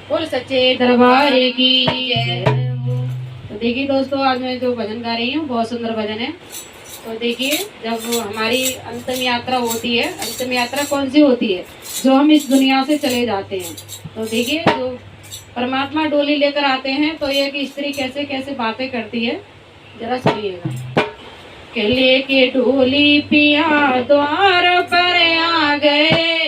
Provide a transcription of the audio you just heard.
बोल सच्चे दरबार की जय हो। तो देखिए दोस्तों, आज मैं जो भजन गा रही हूँ बहुत सुंदर भजन है। तो देखिए, जब हमारी अंतिम यात्रा होती है, अंतिम यात्रा कौन सी होती है? जो हम इस दुनिया से चले जाते हैं। तो देखिए, जो परमात्मा डोली लेकर आते हैं तो ये कि स्त्री कैसे कैसे बातें करती है, जरा सुनिएगा। के लेके डोली पिया द्वार पर आ गए,